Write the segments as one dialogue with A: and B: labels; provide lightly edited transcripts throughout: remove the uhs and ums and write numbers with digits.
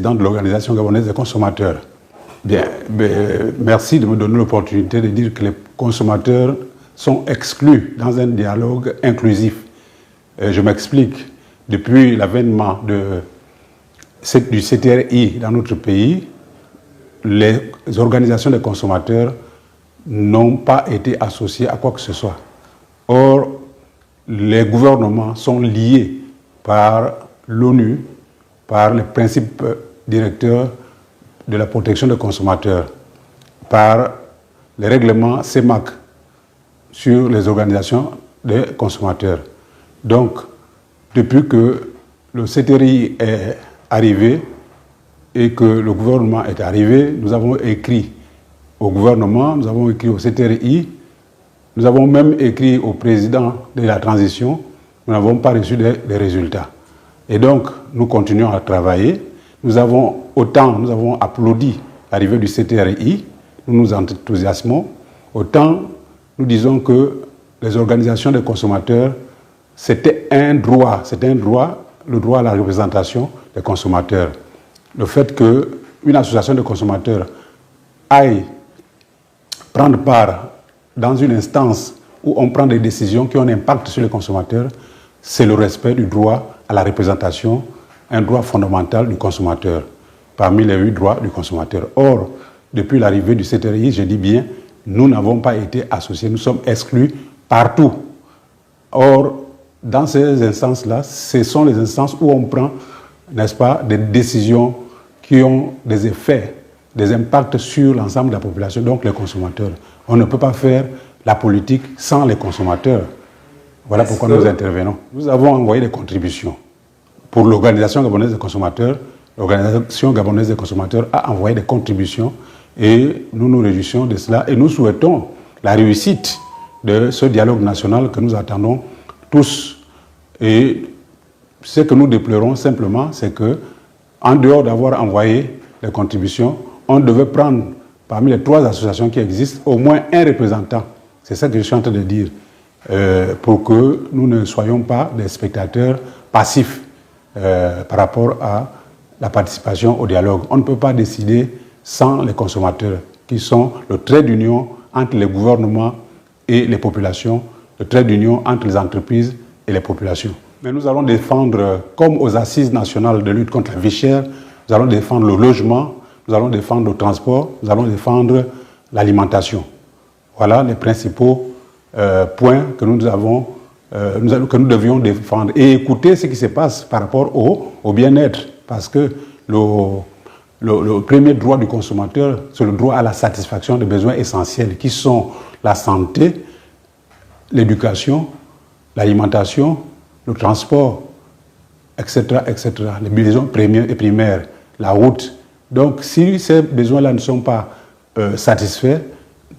A: président de l'Organisation gabonaise des consommateurs. Bien, merci de me donner l'opportunité de dire que les consommateurs sont exclus dans un dialogue inclusif. Je m'explique. Depuis l'avènement du CTRI dans notre pays, les organisations des consommateurs n'ont pas été associées à quoi que ce soit. Or, les gouvernements sont liés par l'ONU, par les principes directeurs de la protection des consommateurs, par les règlements CEMAC sur les organisations des consommateurs. Donc, depuis que le CTRI est arrivé et que le gouvernement est arrivé, nous avons écrit au gouvernement, nous avons écrit au CTRI, nous avons même écrit au président de la transition, nous n'avons pas reçu des résultats. Et donc, nous continuons à travailler. Nous avons applaudi l'arrivée du CTRI, nous nous enthousiasmons, autant nous disons que les organisations des consommateurs, c'était un droit, le droit à la représentation des consommateurs. Le fait qu'une association de consommateurs aille prendre part dans une instance où on prend des décisions qui ont un impact sur les consommateurs, c'est le respect du droit à la représentation, un droit fondamental du consommateur, parmi les 8 droits du consommateur. Or, depuis l'arrivée du CTRI, je dis bien, nous n'avons pas été associés, nous sommes exclus partout. Or, dans ces instances-là, ce sont les instances où on prend, n'est-ce pas, des décisions qui ont des effets, des impacts sur l'ensemble de la population, donc les consommateurs. On ne peut pas faire la politique sans les consommateurs. Voilà pourquoi nous intervenons. Nous avons envoyé des contributions pour l'Organisation gabonaise des consommateurs. L'Organisation gabonaise des consommateurs a envoyé des contributions et nous nous réjouissons de cela et nous souhaitons la réussite de ce dialogue national que nous attendons tous. Et ce que nous déplorons simplement, c'est que, en dehors d'avoir envoyé des contributions, on devait prendre parmi les 3 associations qui existent au moins un représentant. C'est ça que je suis en train de dire, pour que nous ne soyons pas des spectateurs passifs par rapport à la participation au dialogue. On ne peut pas décider sans les consommateurs, qui sont le trait d'union entre les gouvernements et les populations, le trait d'union entre les entreprises et les populations. Mais nous allons défendre, comme aux assises nationales de lutte contre la vie chère, nous allons défendre le logement, nous allons défendre le transport, nous allons défendre l'alimentation. Voilà les principaux points que nous devions défendre. Et écouter ce qui se passe par rapport au bien-être. Parce que le premier droit du consommateur, c'est le droit à la satisfaction des besoins essentiels, qui sont la santé, l'éducation, l'alimentation, le transport, etc., etc., les besoins premiers et primaires, la route. Donc, si ces besoins-là ne sont pas satisfaits,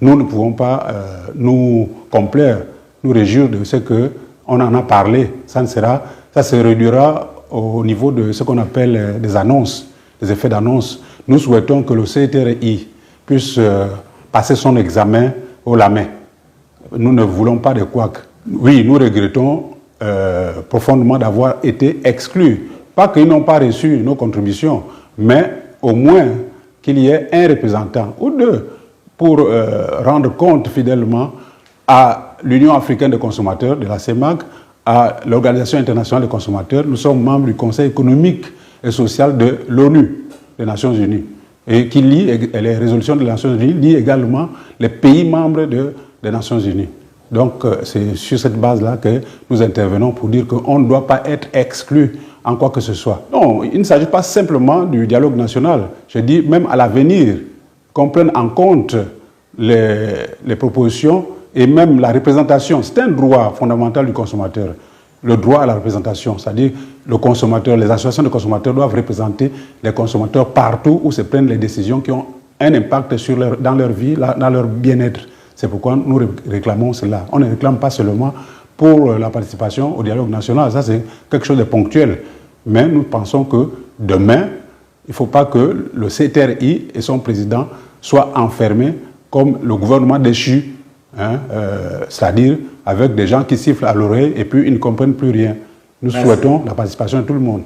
A: nous ne pouvons pas nous complaire, nous réjouir de ce qu'on en a parlé. Ça se réduira au niveau de ce qu'on appelle des annonces, des effets d'annonce. Nous souhaitons que le CTRI puisse passer son examen haut la main. Nous ne voulons pas de couacs. Oui, nous regrettons profondément d'avoir été exclus. Pas qu'ils n'ont pas reçu nos contributions, mais au moins qu'il y ait un représentant ou 2 pour rendre compte fidèlement à l'Union africaine des consommateurs, de la CEMAC, à l'Organisation internationale des consommateurs. Nous sommes membres du Conseil économique et social de l'ONU, des Nations Unies, et qui lie, les résolutions des Nations Unies lient également les pays membres des Nations Unies. Donc, c'est sur cette base-là que nous intervenons pour dire qu'on ne doit pas être exclu en quoi que ce soit. Non, il ne s'agit pas simplement du dialogue national. Je dis même à l'avenir, qu'on prenne en compte les propositions et même la représentation. C'est un droit fondamental du consommateur, le droit à la représentation. C'est-à-dire le consommateur, les associations de consommateurs doivent représenter les consommateurs partout où se prennent les décisions qui ont un impact dans leur vie, dans leur bien-être. C'est pourquoi nous réclamons cela. On ne réclame pas seulement pour la participation au dialogue national. Ça, c'est quelque chose de ponctuel. Mais nous pensons que demain, il ne faut pas que le CTRI et son président soient enfermés comme le gouvernement déchu, c'est-à-dire avec des gens qui sifflent à l'oreille et puis ils ne comprennent plus rien. Nous souhaitons la participation de tout le monde.